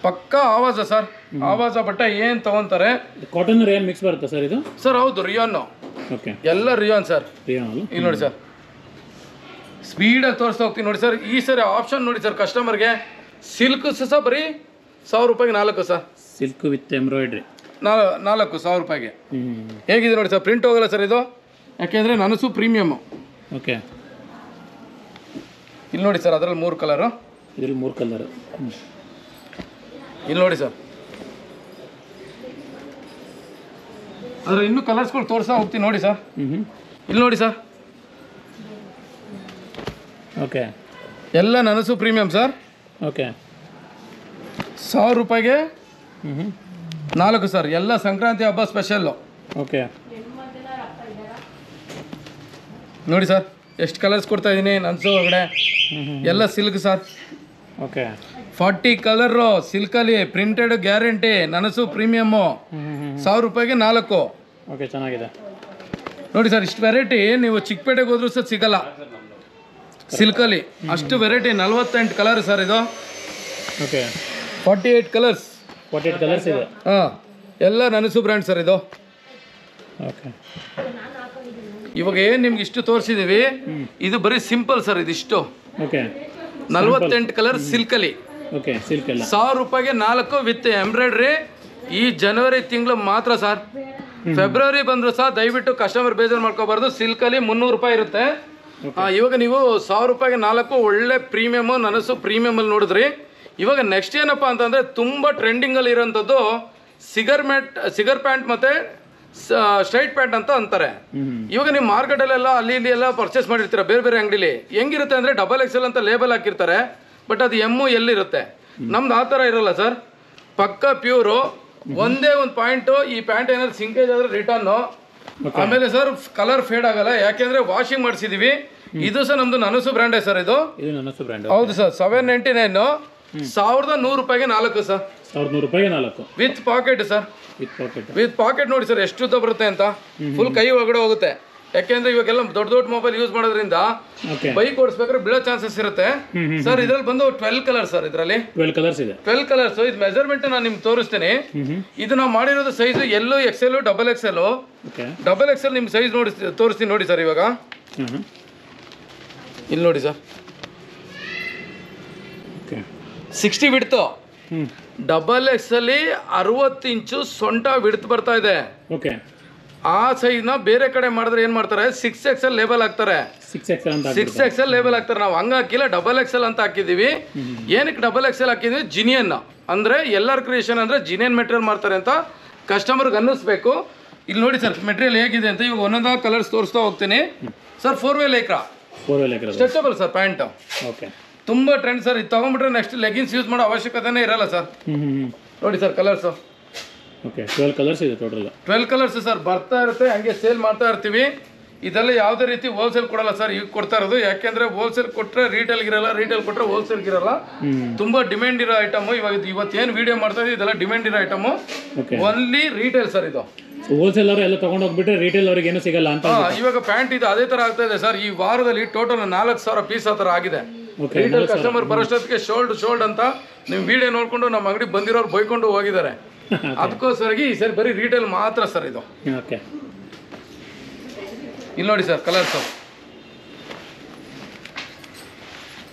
ಪಕ್ಕಾ ಆವಾಜ ಸರ್. ಆವಾಜ ಬಟ್ಟೆ ಏನು ತಗೊಂತಾರೆ. ಕಾಟನ್ ರೇನ್ ಮಿಕ್ಸ್ ಬರುತ್ತೆ ಸರ್ ಇದು? ಸರ್ ಹೌದು ರಿಯಾನ್. ಓಕೆ ಎಲ್ಲ ರಿಯಾನ್ ಸರ್. ರಿಯಾನ್ ಈಗ ನೋಡಿ ಸರ್ ಸ್ಪೀಡಾಗಿ ತೋರಿಸ್ತಾ ಹೋಗ್ತೀನಿ ನೋಡಿ ಸರ್. ಈ ಸರಿ ಆಪ್ಷನ್ ನೋಡಿ ಸರ್ ಕಸ್ಟಮರ್ಗೆ. ಸಿಲ್ಕ್ ಸಹ ಬರೀ 1000 ರೂಪಾಯಿಗೆ 4 ಸರ್. ಸಿಲ್ಕ್ ವಿತ್ ಎಂಬ್ರಾಯ್ಡ್ರಿ 4,1000 ರೂಪಾಯಿಗೆ. ಹೇಗಿದೆ ನೋಡಿ ಸರ್, ಪ್ರಿಂಟ್ ಹೋಗಲ್ಲ ಸರ್ ಇದು, ಯಾಕೆಂದರೆ ನನಸು ಪ್ರೀಮಿಯಮ್ಮು. ಓಕೆ ಇಲ್ಲಿ ನೋಡಿ ಸರ್ ಅದರಲ್ಲಿ 3 ಕಲರು. ಇದರಲ್ಲಿ 3 ಕಲರ್. ಇಲ್ಲಿ ನೋಡಿ ಸರ್ ಅದ್ರ ಇನ್ನೂ ಕಲರ್ಸ್ಗಳು ತೋರಿಸ್ತಾ ಹೋಗ್ತೀನಿ ನೋಡಿ ಸರ್. ಇಲ್ಲಿ ನೋಡಿ ಸರ್ ಓಕೆ ಎಲ್ಲ ನನಸು ಪ್ರೀಮಿಯಮ್ ಸರ್. ಓಕೆ 1000 ರೂಪಾಯಿಗೆ 4 ಸರ್. ಎಲ್ಲ ಸಂಕ್ರಾಂತಿ ಹಬ್ಬ ಸ್ಪೆಷಲ್ಲು. ಓಕೆ ನೋಡಿ ಸರ್ ಎಷ್ಟು ಕಲರ್ಸ್ ಕೊಡ್ತಾ ಇದ್ದೀನಿ ನನಸು ಒಳಗಡೆ. ಎಲ್ಲ ಸಿಲ್ಕ್ ಸರ್. ಓಕೆ 40 ಕಲರು ಸಿಲ್ಕಲ್ಲಿ ಪ್ರಿಂಟೆಡ್ ಗ್ಯಾರಂಟಿ. ನನಸು ಪ್ರೀಮಿಯಮ್ಮು 1000 ರೂಪಾಯಿಗೆ 4. ಓಕೆ ಚೆನ್ನಾಗಿದೆ ನೋಡಿ ಸರ್. ಇಷ್ಟು ವೆರೈಟಿ ನೀವು ಚಿಕ್ಕಪೇಟೆಗೆ ಹೋದ್ರೂ ಸಹ ಸಿಗಲ್ಲ ಸಿಲ್ಕಲ್ಲಿ. ಅಷ್ಟು ವೆರೈಟಿ 48 ಕಲರ್ ಸರ್ ಇದು. Okay 48 colours. 48 ಕಲರ್ಸ್ ಇದೆ. ಹಾಂ ಎಲ್ಲ ನನಸು ಬ್ರ್ಯಾಂಡ್ ಸರ್ ಇದು. ಓಕೆ ಇವಾಗ ಏನು ನಿಮ್ಗೆ ಇಷ್ಟು ತೋರಿಸಿದ್ದೀವಿ ಇದು ಬರೀ ಸಿಂಪಲ್ ಸರ್. ಇದಿಷ್ಟು ಓಕೆ 48 ಕಲರ್ ಸಿಲ್ಕಲ್ಲಿ. ಓಕೆ ಸಿಲ್ಕ್ ಎಲ್ಲ 1000 ರೂಪಾಯಿಗೆ 4 ವಿತ್ ಎಂಬ್ರಾಯ್ಡ್ರಿ. ಈ ಜನವರಿ ತಿಂಗಳು ಮಾತ್ರ ಸರ್. ಫೆಬ್ರವರಿ ಬಂದರೂ ಸಹ ದಯವಿಟ್ಟು ಕಸ್ಟಮರ್ ಬೇಜಾರು ಮಾಡ್ಕೋಬಾರ್ದು. ಸಿಲ್ಕಲ್ಲಿ 300 ರೂಪಾಯಿ ಇರುತ್ತೆ. ಇವಾಗ ನೀವು 1000 ರೂಪಾಯಿಗೆ 4 ಒಳ್ಳೆ ಪ್ರೀಮಿಯಮು ನನಸು ಪ್ರೀಮಿಯಮಲ್ಲಿ ನೋಡಿದ್ರಿ. ಇವಾಗ ನೆಕ್ಸ್ಟ್ ಏನಪ್ಪ ಅಂತಂದರೆ ತುಂಬ ಟ್ರೆಂಡಿಂಗಲ್ಲಿ ಇರೋಂಥದ್ದು ಸಿಗರ್ ಪ್ಯಾಂಟ್ ಮತ್ತು ಸ್ಟ್ರೈಟ್ ಪ್ಯಾಂಟ್ ಅಂತ ಅಂತಾರೆ. ಇವಾಗ ನೀವು ಮಾರ್ಕೆಟಲ್ಲೆಲ್ಲ ಅಲ್ಲಿ ಇಲ್ಲಿ ಎಲ್ಲ ಪರ್ಚೇಸ್ ಮಾಡಿರ್ತೀರ ಬೇರೆ ಬೇರೆ ಅಂಗಡಿಲಿ. ಹೆಂಗಿರುತ್ತೆ ಅಂದರೆ ಡಬಲ್ XL ಅಂತ ಲೇಬಲ್ ಹಾಕಿರ್ತಾರೆ, ಬಟ್ ಅದು ಎಮ್ಮು ಎಲ್ಲಿರುತ್ತೆ. ನಮ್ದು ಆ ಥರ ಇರಲ್ಲ ಸರ್. ಪಕ್ಕ ಪ್ಯೂರು. ಒಂದೇ ಒಂದು ಪಾಯಿಂಟು, ಈ ಪ್ಯಾಂಟ್ ಏನಾದ್ರು ಸಿಂಕೇಜ್ ಆದರೆ ರಿಟರ್ನು. ಆಮೇಲೆ ಸರ್ ಕಲರ್ ಫೇಡ್ ಆಗಲ್ಲ, ಯಾಕೆಂದರೆ ವಾಷಿಂಗ್ ಮಾಡಿಸಿದ್ದೀವಿ. ಇದು ಸಹ ನಮ್ಮದು ನನಸು ಬ್ರ್ಯಾಂಡೇ ಸರ್. ಇದು ನನಸು ಬ್ರ್ಯಾಂಡ್. ಹೌದು ಸರ್. 799 1100 ರೂಪಾಯಿಗೆ 4 ಸರ್. 1100 ರೂಪಾಯಿಗೆ 4 with packet sir. With packet ನೋಡಿ ಸರ್ ಎಷ್ಟು ಉದ್ದ ಬರುತ್ತೆ ಅಂತ. ಫುಲ್ ಕೈ ಒಳಗಡೆ ಹೋಗುತ್ತೆ. ಯಾಕೆಂದ್ರೆ ಇವಾಗೆಲ್ಲ ದೊಡ್ಡ ಮೊಬೈಲ್ ಯೂಸ್ ಮಾಡೋದ್ರಿಂದ ಬೈಕ್ ಓಡಿಸ್ಬೇಕಾದ್ರೆ ಬೀಳೋ ಚಾನ್ಸಸ್ ಇರುತ್ತೆ ಸರ್. ಇದ್ರಲ್ಲಿ ಬಂದು 12 ಕಲರ್ ಸರ್. ಇದರಲ್ಲಿ 12 ಕಲರ್ಸ್ ಇದೆ. 12 ಕಲರ್ಸ್. ಇದು ಮೆಜರ್ಮೆಂಟ್ ನಾನು ನಿಮ್ಗೆ ತೋರಿಸ್ತೀನಿ. ಇದು ನಾವು ಮಾಡಿರೋದು ಸೈಜ್ ಎಲ್ಲೋ XL double XL. Double XL ನಿಮ್ಗೆ ಸೈಜ್ ನೋಡಿ ತೋರಿಸ್ತೀನಿ ನೋಡಿ ಸರ್. ಇವಾಗ ಇಲ್ಲಿ ನೋಡಿ ಸರ್ 60 ಬಿಡ್ತು. ಹ್ಞೂ ಡಬಲ್ ಎಕ್ಸಲ್ಲಿ 60 ಇಂಚು ಸೊಂಟ ಬಿಡ್ತು ಬರ್ತಾ ಇದೆ. ಓಕೆ. ಆ ಸೈಜ್ನ ಬೇರೆ ಕಡೆ ಮಾಡಿದ್ರೆ ಏನು ಮಾಡ್ತಾರೆ, 6XL ಲೇಬಲ್ ಹಾಕ್ತಾರೆ. 6XL ಅಂತ 6XL ಲೇಬಲ್ ಹಾಕ್ತಾರೆ. ನಾವು ಹಂಗೆ ಹಾಕಿಲ್ಲ, ಡಬಲ್ XL ಅಂತ ಹಾಕಿದ್ದೀವಿ. ಏನಕ್ಕೆ ಡಬಲ್ XL ಹಾಕಿದ್ವಿ? ಜಿನಿಯನ್ ಅಂದರೆ ಎಲ್ಲರ್ ಕ್ರಿಯೇಷನ್ ಅಂದರೆ ಜಿನಿಯನ್ ಮೆಟೀರಿಯಲ್ ಮಾಡ್ತಾರೆ ಅಂತ ಕಸ್ಟಮರ್ಗೆ ಅನ್ನಿಸ್ಬೇಕು. ಇಲ್ಲಿ ನೋಡಿ ಸರ್ ಮೆಟೀರಿಯಲ್ ಹೇಗಿದೆ ಅಂತ ಇವಾಗ ಒಂದೊಂದು ಕಲರ್ಸ್ ತೋರಿಸ್ತಾ ಹೋಗ್ತೀನಿ sir. 4 way lycra, 4 way lycra stretchable sir pant. Okay. ತುಂಬ ಟ್ರೆಂಡ್ ಸರ್. ಇದು ತೊಗೊಂಡ್ಬಿಟ್ರೆ ನೆಕ್ಸ್ಟ್ ಲೆಗಿನ್ಸ್ ಯೂಸ್ ಮಾಡೋ ಅವಶ್ಯಕತೆನೇ ಇರಲ್ಲ ಸರ್. ನೋಡಿ ಸರ್ ಕಲರ್ಸು. ಓಕೆ. 12 ಕಲರ್ಸ್ ಇದೆ ಟೋಟಲ್. 12 colours sir. ಬರ್ತಾ ಇರುತ್ತೆ, ಹಂಗೆ ಸೇಲ್ ಮಾಡ್ತಾ ಇರ್ತೀವಿ. ಇದೆಲ್ಲ ಯಾವುದೇ ರೀತಿ ಹೋಲ್ಸೇಲ್ ಕೊಡಲ್ಲ ಸರ್, ಈಗ ಕೊಡ್ತಾ ಇರೋದು. ಯಾಕೆಂದ್ರೆ ಹೋಲ್ಸೇಲ್ ಕೊಟ್ಟರೆ ರಿಟೇಲ್ಗೆ ಇರಲ್ಲ, ರಿಟೇಲ್ ಕೊಟ್ಟರೆ ಹೋಲ್ಸೇಲ್ಗೆ ಇರಲ್ಲ. ತುಂಬ ಡಿಮ್ಯಾಂಡ್ ಇರೋ ಐಟಮು. ಇವತ್ತೇನು ವಿಡಿಯೋ ಮಾಡ್ತಾ ಇದ್ದೀವಿ ಇದೆಲ್ಲ ಡಿಮ್ಯಾಂಡ್ ಇರೋ ಐಟಮು. ಓನ್ಲಿ ರಿಟೇಲ್ ಸರ್ ಇದು. ಹೋಲ್ಸೇಲ್ ಅವರು ಎಲ್ಲ ತಗೊಂಡು ಹೋಗ್ಬಿಟ್ರೆ ರಿಟೇಲ್ ಅವ್ರಿಗೆ ಏನೂ ಸಿಗಲ್ಲ ಅಂತ. ಇವಾಗ ಪ್ಯಾಂಟ್ ಇದು ಅದೇ ಥರ ಆಗ್ತಾ ಇದೆ ಸರ್. ಈ ವಾರದಲ್ಲಿ ಟೋಟಲ್ 4,000 ಪೀಸ್ ಆ ಥರ ಆಗಿದೆ. ರಿಟೇಲ್ ಕಸ್ಟಮರ್ ಬರೋಷ್ಟೊತ್ತಿಗೆ ಶೋಲ್ಡ್ ಅಂತ ನೀವು ವಿಡಿಯೋ ನೋಡ್ಕೊಂಡು ನಮ್ಮ ಅಂಗಡಿ ಬಂದಿರೋರು ಬೈಕೊಂಡು ಹೋಗಿದ್ದಾರೆ. ಅದಕ್ಕೋಸ್ಕರಾಗಿ ಈ ಸರಿ ಬರೀ ರಿಟೇಲ್ ಮಾತ್ರ ಸರ್ ಇದು. ಓಕೆ. ಇಲ್ಲಿ ನೋಡಿ ಸರ್ ಕಲರ್ಸು.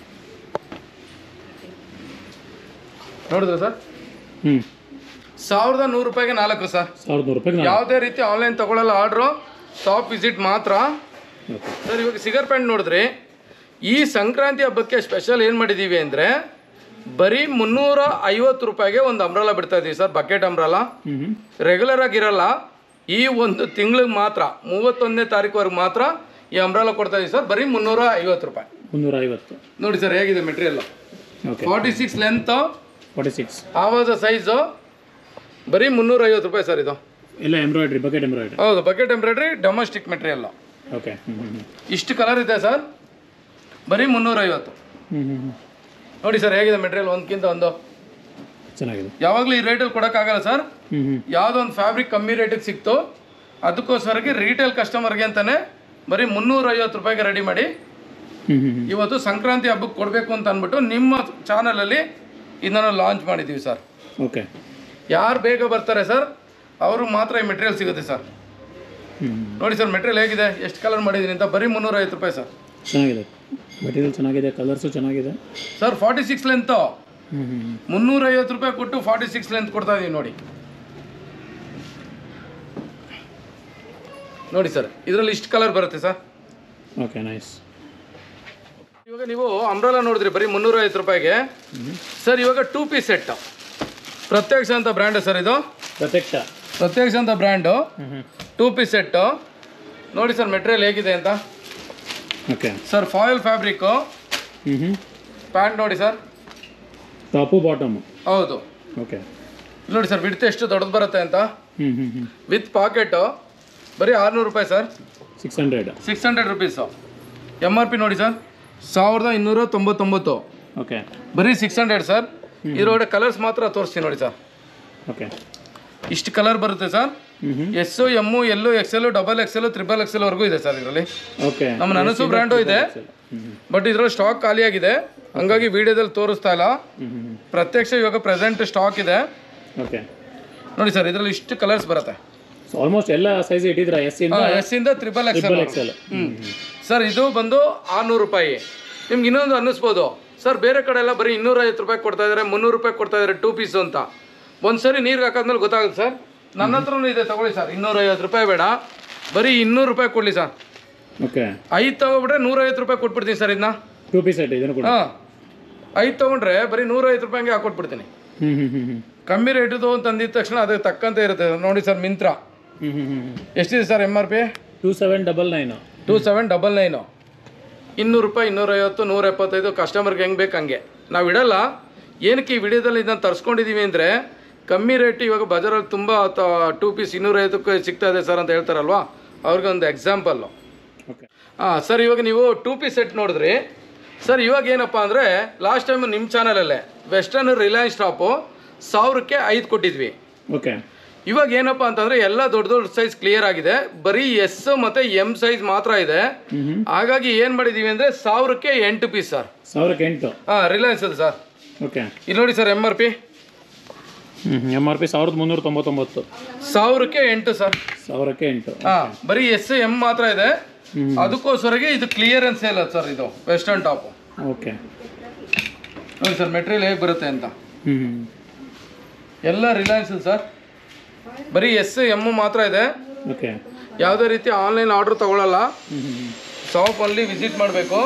ನೋಡಿದ್ರ ಸರ್? 1,100 ರೂಪಾಯಿಗೆ 4 ಸರ್. 1,100 ರೂಪಾಯಿ. ಯಾವುದೇ ರೀತಿ ಆನ್ಲೈನ್ ತಗೊಳ್ಳಲ್ಲ, ಆರ್ಡ್ರು ಶಾಪ್ ವಿಸಿಟ್ ಮಾತ್ರ ಸರ್. ಇವಾಗ ಸಿಗರ್ ಪ್ಯಾಂಟ್ ನೋಡಿದ್ರಿ, ಈ ಸಂಕ್ರಾಂತಿ ಹಬ್ಬಕ್ಕೆ ಸ್ಪೆಷಲ್ ಏನು ಮಾಡಿದ್ದೀವಿ ಅಂದರೆ ಬರೀ 350 ರೂಪಾಯಿಗೆ ಒಂದು ಅಂಬ್ರಲ್ಲ ಬಿಡ್ತಾ ಇದ್ದೀವಿ ಸರ್. ಬಕೆಟ್ ಅಂಬ್ರಲ್ಲ ರೆಗ್ಯುಲರ್ ಆಗಿರಲ್ಲ. ಈ ಒಂದು ತಿಂಗಳಿಗೆ ಮಾತ್ರ 31ನೇ ತಾರೀಕುವರೆಗೆ ಮಾತ್ರ ಈ ಅಂಬ್ರಲ್ಲ ಕೊಡ್ತಾ ಇದ್ದೀವಿ ಸರ್. ಬರೀ 350 ರೂಪಾಯಿ. 350 ನೋಡಿ ಸರ್ ಹೇಗಿದೆ ಮೆಟೀರಿಯಲ್. 46 length, 46 ಆವಾಜ size. ಬರೀ 350 ರೂಪಾಯಿ ಸರ್. ಇದು ಎಲ್ಲ ಎಂಬ್ರಾಯ್ಡ್ರಿ, ಬಕೆಟ್ ಎಂಬ್ರಾಯ್ಡ್ರಿ. ಹೌದು, bucket embroidery, domestic material. Okay. ಇಷ್ಟು ಕಲರ್ ಇದೆ ಸರ್. ಬರೀ 350. ನೋಡಿ ಸರ್ ಹೇಗಿದೆ ಮೆಟೀರಿಯಲ್, ಒಂದಕ್ಕಿಂತ ಒಂದು ಚೆನ್ನಾಗಿದೆ. ಯಾವಾಗಲೂ ಈ ರೇಟಲ್ಲಿ ಕೊಡೋಕ್ಕಾಗಲ್ಲ ಸರ್. ಯಾವುದೋ ಒಂದು ಫ್ಯಾಬ್ರಿಕ್ ಕಮ್ಮಿ ರೇಟಿಗೆ ಸಿಕ್ತು, ಅದಕ್ಕೋಸ್ಕರಕ್ಕೆ ರಿಟೇಲ್ ಕಸ್ಟಮರ್ಗೆ ಅಂತಾನೆ ಬರೀ 350 ರೂಪಾಯಿಗೆ ರೆಡಿ ಮಾಡಿ ಇವತ್ತು ಸಂಕ್ರಾಂತಿ ಹಬ್ಬಕ್ಕೆ ಕೊಡಬೇಕು ಅಂತ ಅಂದ್ಬಿಟ್ಟು ನಿಮ್ಮ ಚಾನಲಲ್ಲಿ ಇದನ್ನು ಲಾಂಚ್ ಮಾಡಿದ್ದೀವಿ ಸರ್. ಓಕೆ. ಯಾರು ಬೇಗ ಬರ್ತಾರೆ ಸರ್ ಅವರು ಮಾತ್ರ ಈ ಮೆಟೀರಿಯಲ್ ಸಿಗುತ್ತೆ ಸರ್. ನೋಡಿ ಸರ್ ಮೆಟೀರಿಯಲ್ ಹೇಗಿದೆ, ಎಷ್ಟು ಕಲರ್ ಮಾಡಿದ್ದೀನಿ ಅಂತ. ಬರೀ 350 ರೂಪಾಯಿ ಸರ್. ಚೆನ್ನಾಗಿದೆ ಮೆಟೀರಿಯಲ್, ಚೆನ್ನಾಗಿದೆ, ಕಲರ್ಸು ಚೆನ್ನಾಗಿದೆ ಸರ್. 46 ಲೆಂತು 350 ರೂಪಾಯಿ ಕೊಟ್ಟು 46 ಲೆಂತ್ ಕೊಡ್ತಾ ಇದೀವಿ ನೋಡಿ. ನೋಡಿ ಸರ್ ಇದರಲ್ಲಿ ಇಷ್ಟು ಕಲರ್ ಬರುತ್ತೆ ಸರ್. Okay, nice. ಇವಾಗ ನೀವು ಅಂಬ್ರೆಲಾ ನೋಡಿದ್ರಿ ಬರೀ 350 ರೂಪಾಯಿಗೆ ಸರ್. ಇವಾಗ 2 ಪೀಸ್ ಸೆಟ್, ಪ್ರತ್ಯಕ್ಷ ಅಂತ ಬ್ರ್ಯಾಂಡ್ ಸರ್. ಇದು ಪ್ರತ್ಯಕ್ಷ ಅಂತ ಬ್ರ್ಯಾಂಡು. 2 ಪೀಸ್ ಸೆಟ್ಟು ನೋಡಿ ಸರ್ ಮೆಟೀರಿಯಲ್ ಹೇಗಿದೆ ಅಂತ. Okay sir foil fabric. Pant ನೋಡಿ ಸರ್, ಟಾಪು ಬಾಟಮು. ಹೌದು. ಓಕೆ. ನೋಡಿ ಸರ್ ವಿಡ್ತ್ ಎಷ್ಟು ದೊಡ್ಡದು ಬರುತ್ತೆ ಅಂತ. With pocket. ಬರೀ 600 ರೂಪಾಯಿ ಸರ್. 600 ರುಪೀಸು. MRP ನೋಡಿ ಸರ್ 1299. ಓಕೆ. ಬರೀ 600 ಸರ್. ಇದರೊಳಗಡೆ ಕಲರ್ಸ್ ಮಾತ್ರ ತೋರಿಸ್ತೀನಿ ನೋಡಿ ಸರ್. ಓಕೆ. ಇಷ್ಟು ಕಲರ್ ಬರುತ್ತೆ sir. S, M, L, XL, XXL, XXL ವರೆಗೂ ಇದೆ ಸರ್ ಇದರಲ್ಲಿ. ಓಕೆ. ನಮ್ಮ ನನಸು ಬ್ರ್ಯಾಂಡು ಇದೆ, ಬಟ್ ಇದರಲ್ಲಿ ಸ್ಟಾಕ್ ಖಾಲಿಯಾಗಿದೆ, ಹಂಗಾಗಿ ವಿಡಿಯೋದಲ್ಲಿ ತೋರಿಸ್ತಾ ಇಲ್ಲ. ಪ್ರತ್ಯಕ್ಷ ಇವಾಗ ಪ್ರೆಸೆಂಟ್ ಸ್ಟಾಕ್ ಇದೆ. ಓಕೆ. ನೋಡಿ ಸರ್ ಇದರಲ್ಲಿ ಇಷ್ಟು ಕಲರ್ಸ್ ಬರುತ್ತೆ. ಆಲ್ಮೋಸ್ಟ್ ಎಲ್ಲ ಸೈಜ್ ಇಟ್ಟಿದ್ರ. S ಇಂದ XXL. ಸರ್ ಇದು ಬಂದು 600 ರೂಪಾಯಿ. ನಿಮ್ಗೆ ಇನ್ನೊಂದು ಅನ್ನಿಸ್ಬೋದು ಸರ್, ಬೇರೆ ಕಡೆ ಎಲ್ಲ ಬರೀ 250 ರೂಪಾಯಿ ಕೊಡ್ತಾ ಇದ್ದಾರೆ, 300 ರೂಪಾಯಿ ಕೊಡ್ತಾ ಇದ್ದಾರೆ 2 ಪೀಸು ಅಂತ. ಒಂದ್ಸರಿ ನೀರಿಗೆ ಹಾಕಾದ್ಮೇಲೆ ಗೊತ್ತಾಗುತ್ತೆ ಸರ್. ನನ್ನ ಹತ್ರನೂ ಇದೆ, ತಗೊಳ್ಳಿ ಸರ್. 250 ರೂಪಾಯಿ ಬೇಡ, ಬರೀ 200 ರೂಪಾಯಿ ಕೊಡಲಿ ಸರ್. ಓಕೆ. 5 ತಗೊಬಿಟ್ರೆ 150 ರೂಪಾಯಿ ಕೊಟ್ಬಿಡ್ತೀನಿ ಸರ್. ಇದನ್ನ 2 ಪೀಸ್ ಸೆಟ್ ಇದನ್ನು ಕೂಡ. ಹಾಂ, 5 ತೊಗೊಂಡ್ರೆ ಬರೀ 150 ರೂಪಾಯಿಗೆ ಹಾಕೊಟ್ಬಿಡ್ತೀನಿ. ಕಮ್ಮಿ ರೇಟದು ಅಂತ ಅಂದಿದ ತಕ್ಷಣ ಅದಕ್ಕೆ ತಕ್ಕಂತೆ ಇರುತ್ತೆ. ನೋಡಿ ಸರ್ ಮಿಂತ್ರ ಎಷ್ಟಿದೆ ಸರ್ MRP? 2799. 2799. 200 ರೂಪಾಯಿ, 250, 175 ಕಸ್ಟಮರ್ಗೆ ಹೆಂಗೆ ಬೇಕು ಹಂಗೆ ನಾವು ಇಡಲ್ಲ. ಏನಕ್ಕೆ ಈ ವಿಡಿಯೋದಲ್ಲಿ ಇದನ್ನು ತರಿಸ್ಕೊಂಡಿದ್ದೀವಿ ಅಂದರೆ ಕಮ್ಮಿ ರೇಟ್ ಇವಾಗ ಬಜಾರಲ್ಲಿ ತುಂಬ 2 ಪೀಸ್ 250ಕ್ಕೆ ಸಿಗ್ತಾ ಇದೆ ಸರ್ ಅಂತ ಹೇಳ್ತಾರಲ್ವಾ, ಅವ್ರಿಗೆ ಒಂದು ಎಕ್ಸಾಂಪಲ್ಲು. ಓಕೆ. ಹಾಂ ಸರ್, ಇವಾಗ ನೀವು 2 ಪೀಸ್ ಸೆಟ್ ನೋಡಿದ್ರಿ ಸರ್. ಇವಾಗ ಏನಪ್ಪ ಅಂದರೆ ಲಾಸ್ಟ್ ಟೈಮ್ ನಿಮ್ಮ ಚಾನಲಲ್ಲೇ ವೆಸ್ಟರ್ನ್ ರಿಲಯನ್ಸ್ ಟಾಪು 1000ಕ್ಕೆ 5 ಕೊಟ್ಟಿದ್ವಿ. ಓಕೆ. ಇವಾಗ ಏನಪ್ಪ ಅಂತಂದರೆ ಎಲ್ಲ ದೊಡ್ಡ ದೊಡ್ಡ ಸೈಜ್ ಕ್ಲಿಯರ್ ಆಗಿದೆ, ಬರೀ S ಮತ್ತು M ಸೈಜ್ ಮಾತ್ರ ಇದೆ. ಹಾಗಾಗಿ ಏನು ಮಾಡಿದ್ದೀವಿ ಅಂದರೆ 1000ಕ್ಕೆ 8 ಪೀಸ್ ಸರ್. 1000ಕ್ಕೆ 8? ಹಾಂ, ರಿಲಯನ್ಸ್ ಅದು ಸರ್. ಓಕೆ. ಇಲ್ಲಿ ನೋಡಿ ಸರ್ MRP. MRP 1399. 1000ಕ್ಕೆ 8 ಸರ್. 1000ಕ್ಕೆ 8. ಹಾಂ, ಬರೀ S, M ಮಾತ್ರ ಇದೆ. ಅದಕ್ಕೋಸ್ಕರಗೆ ಇದು ಕ್ಲಿಯರೆನ್ಸ್ ಸೇಲ್ ಸರ್. ಇದು ವೆಸ್ಟರ್ನ್ ಟಾಪು. ಓಕೆ. ನೋಡಿ ಸರ್ ಮೆಟೀರಿಯಲ್ ಹೇಗೆ ಬರುತ್ತೆ ಅಂತ. ಹ್ಞೂ ಎಲ್ಲ ರಿಲಯನ್ಸ್ ಸರ್, ಬರೀ ಎಸ್ ಎಮ್ ಮಾತ್ರ ಇದೆ. ಓಕೆ. ಯಾವುದೇ ರೀತಿ ಆನ್ಲೈನ್ ಆರ್ಡರ್ ತಗೊಳ್ಳಲ್ಲ, ಹ್ಞೂ ಶಾಪ್ ಅಲ್ಲಿ ವಿಸಿಟ್ ಮಾಡಬೇಕು.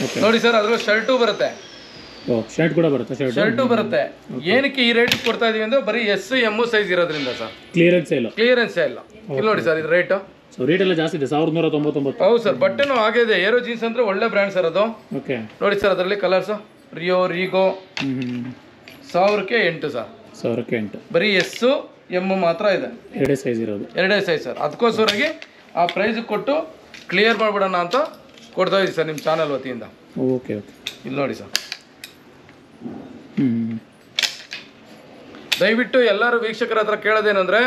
ಓಕೆ. ನೋಡಿ ಸರ್ ಅದ್ರಲ್ಲಿ ಶರ್ಟು ಬರುತ್ತೆ. ಓ ಶರ್ಟ್ ಕೂಡ ಬರುತ್ತೆ. ಶರ್ಟು ಬರುತ್ತೆ. ಏನಕ್ಕೆ ಈ ರೇಟ್ ಕೊಡ್ತಾ ಇದೀವಿ ಅಂದ್ರೆ ಬರೀ ಎಸ್ ಎಮ್ ಸೈಜ್ ಇರೋದ್ರಿಂದ ಸರ್. ಕ್ಲಿಯರೆನ್ಸ್ ಇಲ್ಲ. ಕ್ಲಿಯರೆನ್ಸ್ ಇಲ್ಲ. ಇಲ್ಲಿ ನೋಡಿ ಸರ್ ಇದು ರೇಟು. ಸೊ ರೇಟ್ ಎಲ್ಲ ಜಾಸ್ತಿ ಇದೆ, 1199. ಹೌದು ಸರ್, ಬಟ್ಟೆನೂ ಹಾಗೆ ಇದೆ. ಏರೋ ಜೀನ್ಸ್ ಅಂದ್ರೆ ಒಳ್ಳೆ ಬ್ರ್ಯಾಂಡ್ ಸರ್ ಅದು. ಓಕೆ. ನೋಡಿ ಸರ್ ಅದರಲ್ಲಿ ಕಲರ್ಸ್ ರಿಯೋ, ರೀಗೋ. 1000ಕ್ಕೆ 8 ಸರ್. 1000ಕ್ಕೆ 8. ಬರೀ ಎಸ್ ಎಮ್ ಮಾತ್ರ ಇದೆ. ಎರಡೇ ಸೈಜ್ ಇರೋದು. ಎರಡೇ ಸೈಜ್ ಸರ್. ಅದಕ್ಕೋಸ್ಕರವಾಗಿ ಆ ಪ್ರೈಸ್ ಕೊಟ್ಟು ಕ್ಲಿಯರ್ ಮಾಡಿಬಿಡೋಣ ಅಂತ ಕೊಡ್ತಾ ಇದ್ದೀವಿ ಸರ್ ನಿಮ್ಮ ಚಾನಲ್ ವತಿಯಿಂದ. Okay okay. ಇಲ್ಲಿ ನೋಡಿ ಸರ್. ಹ್ಞೂ ದಯವಿಟ್ಟು ಎಲ್ಲರೂ ವೀಕ್ಷಕರ ಹತ್ರ ಕೇಳೋದೇನೆಂದರೆ,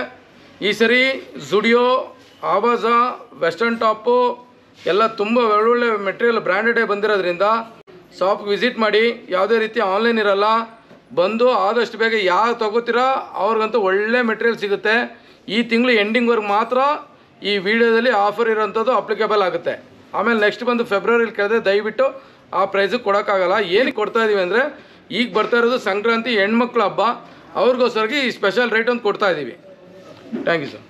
ಈ ಸರಿ ಜುಡಿಯೋ, ಆವಾಜಾ, ವೆಸ್ಟರ್ನ್ ಟಾಪು ಎಲ್ಲ ತುಂಬ ಒಳ್ಳೊಳ್ಳೆ ಮೆಟೀರಿಯಲ್ ಬ್ರ್ಯಾಂಡೆಡೇ ಬಂದಿರೋದ್ರಿಂದ ಶಾಪ್ಗೆ ವಿಸಿಟ್ ಮಾಡಿ. ಯಾವುದೇ ರೀತಿ ಆನ್ಲೈನ್ ಇರಲ್ಲ. ಬಂದು ಆದಷ್ಟು ಬೇಗ ಯಾರು ತೊಗೋತೀರಾ ಅವ್ರಿಗಂತೂ ಒಳ್ಳೆ ಮೆಟೀರಿಯಲ್ ಸಿಗುತ್ತೆ. ಈ ತಿಂಗಳು ಎಂಡಿಂಗ್ವರೆಗೆ ಮಾತ್ರ ಈ ವಿಡಿಯೋದಲ್ಲಿ ಆಫರ್ ಇರೋಂಥದ್ದು ಅಪ್ಲಿಕೇಬಲ್ ಆಗುತ್ತೆ. ಆಮೇಲೆ ನೆಕ್ಸ್ಟ್ ಬಂದು ಫೆಬ್ರವರಿಲಿ ಕೇಳಿದ್ರೆ ದಯವಿಟ್ಟು ಆ ಪ್ರೈಸಿಗೆ ಕೊಡೋಕ್ಕಾಗಲ್ಲ. ಏನಕ್ಕೆ ಕೊಡ್ತಾ ಇದ್ದೀವಿ ಅಂದರೆ, ಈಗ ಬರ್ತಾ ಇರೋದು ಸಂಕ್ರಾಂತಿ ಹೆಣ್ಮಕ್ಳ ಹಬ್ಬ, ಅವ್ರಿಗೋಸ್ಕರವಾಗಿ ಈ ಸ್ಪೆಷಲ್ ರೇಟ್ ಒಂದು ಕೊಡ್ತಾ ಇದ್ದೀವಿ. Thank you sir.